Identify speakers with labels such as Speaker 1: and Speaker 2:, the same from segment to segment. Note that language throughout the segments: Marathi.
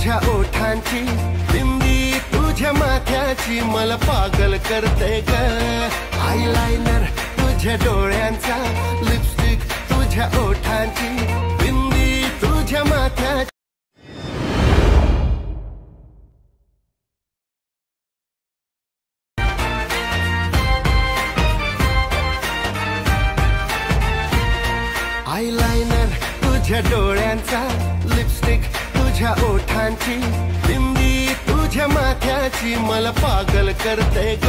Speaker 1: तुझ्या ओठांची बिंदी तुझ्या माथ्याची मला पागल करते ग आयलाइनर तुझ्या डोळ्यांचा लिपस्टिक तुझ्या ओठांची बिंदी तुझ्या माथ्याची आयलाइनर तुझ्या डोळ्यांचा लिपस्टिक तुझ्या ओठांची बिंदी तुझ्या माथ्याची मला पागल करते ग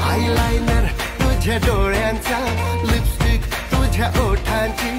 Speaker 1: आयलाइनर तुझ्या डोळ्यांचा लिपस्टिक तुझ्या ओठांची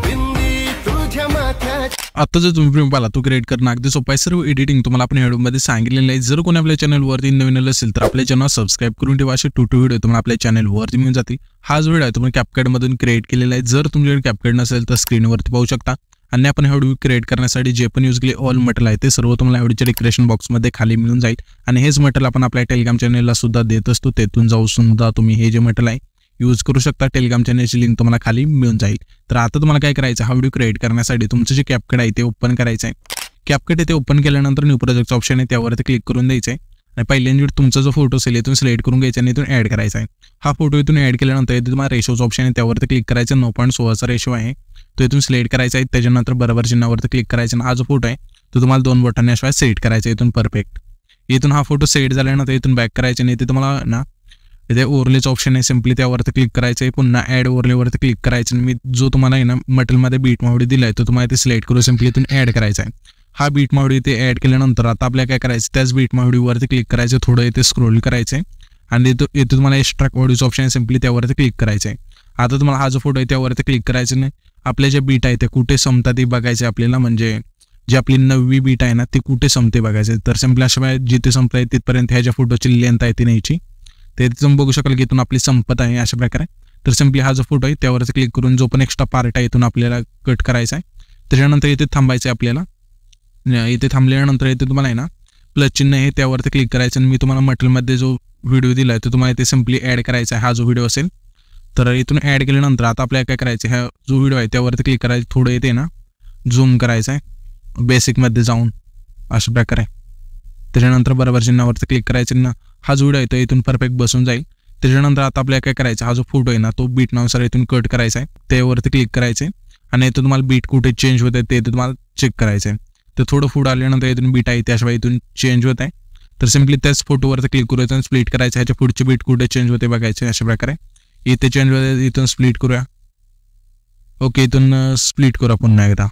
Speaker 1: बिंदी तुझ्या माथ्याची।
Speaker 2: आता जर तुम्ही प्रेम पाहिला तो क्रिएट करणं अगदी सोपं आहे। सर्व एडिटिंग तुम्हाला आपण व्हिडिओमध्ये सांगितलेलं आहे। जर कोणी आपल्या चॅनलवरती नवीन असेल तर आपल्या चॅनल सबस्क्राइब करून ठेवा। असे टू व्हिडिओ तुम्हाला आपल्या चॅनलवरती मिळून जातील। हा जो व्हिडिओ आहे तुम्ही कॅपकट मधून क्रिएट केलेला आहे। जर तुमच्याकडे कॅपकट नसेल तर स्क्रीनवरती पाहू शकता। आणि आपण व्हिडिओ क्रिएट करण्यासाठी जे पण यूज केले ऑल मटेरियल आहे ते सर्व तुम्हाला व्हिडिओच्या डिस्क्रिप्शन बॉक्समध्ये खाली मिळून जाईल। आणि हेच मटेरियल आपण आपल्या टेलिग्राम चॅनलला सुद्धा देत असतो। तेथून जाऊन सुद्धा तुम्ही हे जे मटेरियल आहे यूज करू शकता। टेलिग्राम चॅनलची लिंक तुम्हाला खाली मिळून जाईल। तर आता तुम्हाला काय करायचं हा व्हिडिओ क्रिएट करण्यासाठी तुमचं जे कॅपकट आहे ते ओपन करायचं आहे। कॅपकट इथे ओपन केल्यानंतर न्यू प्रोजेक्टचं ऑप्शन आहे त्यावरती क्लिक करून द्यायचं आहे। आणि पहिल्यांदा तुमचा जो फोटो असेल इथून सिलेक्ट करून घ्यायचा आणि इथून ऍड करायचा आहे। हा फोटो इथून ऍड केल्यानंतर इथे तुम्हाला रेशोचं ऑप्शन आहे त्यावरती क्लिक करायचं। 9.16चा रेशो आहे तो इथून सिलेक्ट करायचा आहे। त्याच्यानंतर बरोबर चिन्हावरती क्लिक करायचं आणि हा जो फोटो आहे तो तुम्हाला 2 बटन अशा सेट करायचा इथून परफेक्ट। इथून हा फोटो सेट झाल्यानंतर इथून बॅक करायचं आणि इथे तुम्हाला ना इथे ओव्हरलेचं ऑप्शन आहे सिंपली त्यावरती क्लिक करायचं आहे। पुन्हा ऍड ओव्हरलेवरती क्लिक करायचं आणि मी जो तुम्हाला आहे ना मटेरियलमध्ये बीट मावडी दिलाय तो तुम्हाला इथे सिलेक्ट करून सिंपली इथून ऍड करायचा आहे। हा बीट मावडी इथे ऍड केल्यानंतर आता आपल्याला काय करायचं त्याच बीट मावडीवरती क्लिक करायचं थोडं इथे स्क्रोल करायचं आहे आणि इथे तुम्हाला एक्स्ट्रॅक्ट ऑडिओचं ऑप्शन आहे सिंपली त्यावरती क्लिक करायचं आहे। आता तुम्हाला हा जो फोटो आहे त्यावरती क्लिक करायचं नाही आपले जे बीट आहे ते कुठे संपतात ते बघायचे आपल्याला म्हणजे जी आपली 9वी बीट आहे ना ती कुठे संपते बघायचे। तर सिंपली अशा जिथे संपत आहे तिथपर्यंत ह्याच्या फोटोची लेंथ आहे ती न्यायची ते तुम्ही बघू शकाल की इथून आपली संपत आहे अशा प्रकारे। तर सिंपली हा जो फोटो आहे त्यावरती क्लिक करून जो पण एक्स्ट्रा पार्ट आहे इथून आपल्याला कट करायचा आहे। त्याच्यानंतर इथे थांबायचं आहे आपल्याला। इथे थांबल्यानंतर इथे तुम्हाला आहे ना प्लस चिन्ह आहे त्यावरती क्लिक करायचं आणि मी तुम्हाला मटेरियलमध्ये जो व्हिडिओ दिला आहे तो तुम्हाला इथे सिंपली ॲड करायचा आहे। हा जो व्हिडिओ असेल तर इथून ॲड केल्यानंतर आता आपल्याला काय करायचं हा जो व्हिडिओ आहे त्यावरती क्लिक करायचं थोडं इथे ना झूम करायचं आहे बेसिकमध्ये जाऊन अशा प्रकारे। त्याच्यानंतर बरोबर चिन्हावरती क्लिक करायचं ना हा जो व्हिडिओ आहे तो इथून परफेक्ट बसून जाईल। त्याच्यानंतर आता आपल्याला काय करायचं हा जो फोटो आहे ना तो बीट नावानुसार इथून कट करायचा आहे त्यावरती क्लिक करायचं आहे आणि इथून तुम्हाला बीट कुठे चेंज होत आहे ते तुम्हाला चेक करायचं आहे। तर थोडं पुढे आल्यानंतर इथून बीट आहे त्याशिवाय इथून चेंज होत आहे तर सिंपली त्याच फोटोवरती क्लिक करायचं आणि स्प्लिट करायचं ह्याच्या पुढचे बीट कुठे चेंज होते बघायचे अशा प्रकारे। इथे चेंज होते इथून स्प्लिट करूया ओके इथून स्प्लिट करूया पुन्हा एकदा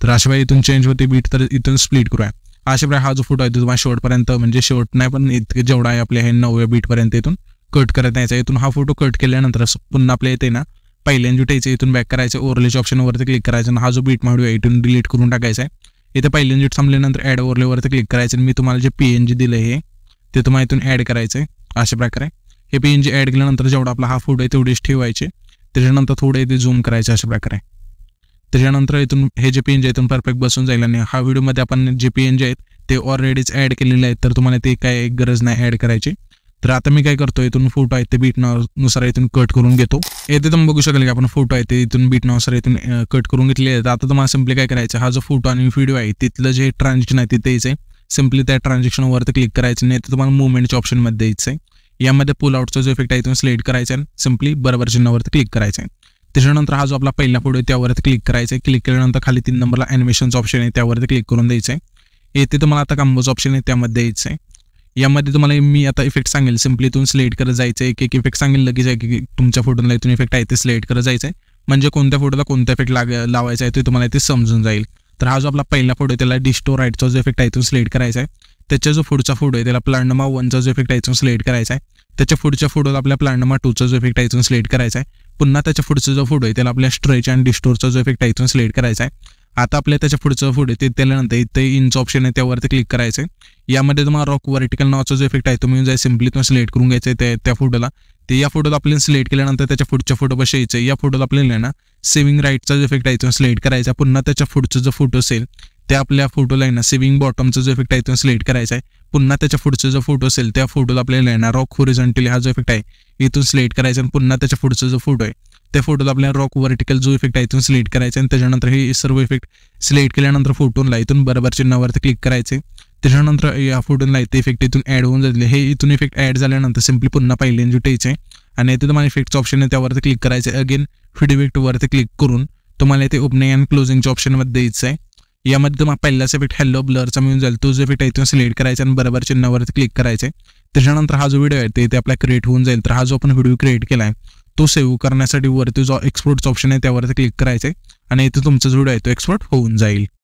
Speaker 2: तर अशा वेळी इथून चेंज होते बीट तर इथून स्प्लिट करूया अशा प्रकारे। हा जो फोटो आहे तो तुम्हाला शेवटपर्यंत म्हणजे शेवट नाही पण इतके जेवढा आहे आपल्या हे 9व्या बीटपर्यंत इथून कट करत यायचा। इथून हा फोटो कट केल्यानंतर पुन्हा आपल्या इथे ना पहिल्यांदा उठायचं इथून बॅक करायचं ओव्हरलेच्या ऑप्शनवरती क्लिक करायचं आणि हा जो बीट मावडी आहे इथून डिलीट करून टाकायचा आहे। इथे पहिल्यांदा थांबल्यानंतर ॲड ओव्हरलेवरती क्लिक करायचं आणि मी तुम्हाला जे PNG दिलं आहे ते तुम्हाला इथून ॲड करायचं आहे अशा प्रकारे। हे PNG ॲड केल्यानंतर जेवढा आपला हा फोटो आहे तेवढेच ठेवायचे त्याच्यानंतर थोडं इथे झूम करायचं अशा प्रकारे। त्याच्यानंतर इथून हे जे PNG इथून परफेक्ट बसून जाईल आणि हा व्हिडिओमध्ये आपण जे PNG आहेत ते ऑलरेडीच ॲड केलेले आहेत तर तुम्हाला ते काय गरज नाही ॲड करायची। तर आता मी काय करतो इथून फोटो आहे ते बीट नावानुसार इथून कट करून घेतो। इथे तुम्ही बघू शकाल की आपण फोटो आहे ते इथून बीट नावानुसार इथून कट करून घेतले आहेत। आता तुम्हाला सिंपली काय करायचं हा जो फोटो आणि व्हिडिओ आहे तिथलं जे ट्रान्झॅक्शन आहे तिथे यायचं आहे सिंपली त्या ट्रान्झॅक्शनवरती क्लिक करायचं नाही तर तुम्हाला मुवमेंटच्या ऑप्शनमध्ये द्यायचं आहे। यामध्ये पुल आउटचा जो इफेक्ट आहे इथून सिलेक्ट करायचा आहे सिंपली बरोबर चिन्हावरती क्लिक करायचं आहे। त्याच्यानंतर हा जो आपला पहिला फोटो आहे त्यावरती क्लिक करायचा आहे। क्लिक केल्यानंतर खाली 3 नंबरला ॲनिमेशनचा ऑप्शन आहे त्यावरती क्लिक करून द्यायचं आहे। येथे तुम्हाला आता कॉम्बोचा ऑप्शन आहे त्यामध्ये द्यायचं आहे। यामध्ये तुम्हाला मी आता इफेक्ट सांगेल सिंपली इथून सिलेक्ट करत जायचं आहे एक इफेक्ट सांगेल लगेच आहे की तुमच्या फोटोला इथून इफेक्ट आहे ते सिलेक्ट करत जायचं आहे म्हणजे कोणत्या फोटोला कोणता इफेक्ट लावायचा आहे ते तुम्हाला इथे समजून जाईल। तर हा जो आपला पहिला फोटो आहे त्याला डिस्टोराइटचा जो इफेक्ट आहे इथून सिलेक्ट करायचा आहे। त्याचा जो पुढचा फोटो आहे त्याला प्लांडमा 1चा जो इफेक्ट आहे इथून सिलेक्ट करायचा आहे। त्याच्या पुढच्या फोटोला आपल्या प्लांडमा 2चा जो इफेक्ट आहे इथून सिलेक्ट करायचा आहे। पुन्हा त्याच्या पुढचा जो फोटो आहे त्याला आपल्या स्ट्रेच अँड डिस्टोरचा जो इफेक्ट आहे इथून सिलेक्ट करायचा आहे। आता आपल्या त्याच्या पुढचं फोटो ते त्यानंतर इथे इंच ऑप्शन आहे त्यावरती क्लिक करायचं आहे। यामध्ये तुम्हाला रॉक व्हर्टिकल नावाचा जो इफेक्ट आहे तुम्ही जाय सिंपली तुम्हाला सिलेक्ट करून घ्यायचं आहे त्या फोटोला। ते या फोटोला आपल्याला सिलेक्ट केल्यानंतर त्याच्या पुढच्या फोटोपाशी यायचं या फोटोला आपल्याला ना सेव्हिंग राईटचा जो इफेक्ट आहे इथून सिलेक्ट करायचा। पुन्हा त्याच्या पुढचा जो फोटो असेल त्या आपल्या फोटोला आहे ना सेव्हिंग बॉटमचा जो इफेक्ट आहे इथून सिलेक्ट करायचा आहे। पुन्हा त्याच्या पुढचा जो फोटो असेल त्या फोटोला आपल्याला आहे ना रॉक हॉरिझॉन्टली हा जो इफेक्ट आहे इथून सिलेक्ट करायचा आणि पुन्हा त्याच्या पुढचा जो फोटो आहे त्या फोटोला आपल्याला रॉक व्हर्टिकल जो इफेक्ट आहे इथून सिलेक्ट करायचा आणि त्याच्यानंतर हे सर्व इफेक्ट सिलेक्ट केल्यानंतर फोटोला इथून बरोबर चिन्हावरती क्लिक करायचे. त्याच्यानंतर या फोटोला इथे इफेक्ट इथून ॲड होऊन जाईल. हे इथून इफेक्ट ॲड झाल्यानंतर सिम्पली पुन्हा पहिल्यांदा यायचे आणि इथे तुम्हाला इफेक्टचं ऑप्शन आहे त्यावरती क्लिक करायचं. अगेन फीड इफेक्टवरती क्लिक करून तुम्हाला इथे ओपनिंग अँड क्लोजिंगच्या ऑप्शनमध्ये द्यायचं आहे. यामध्ये तुम्हाला पहिलाच इफेक्ट हॅलो ब्लरचा मिळून जाईल. तो जो इफेक्ट आहे इथून सिलेक्ट करायचा आणि बरोबर चिन्हावरती क्लिक करायचे. त्याच्यानंतर हा जो व्हिडिओ आहे ते इथे आपला क्रिएट होऊन जाईल. तर हा जो आपण व्हिडिओ क्रिएट केला आहे तो सेव्ह करण्यासाठी वरती जो एक्सपोर्टचा ऑप्शन आहे त्यावरती क्लिक करायचे आणि इथे तुमचा जो व्हिडिओ आहे तो एक्सपोर्ट होऊन जाईल.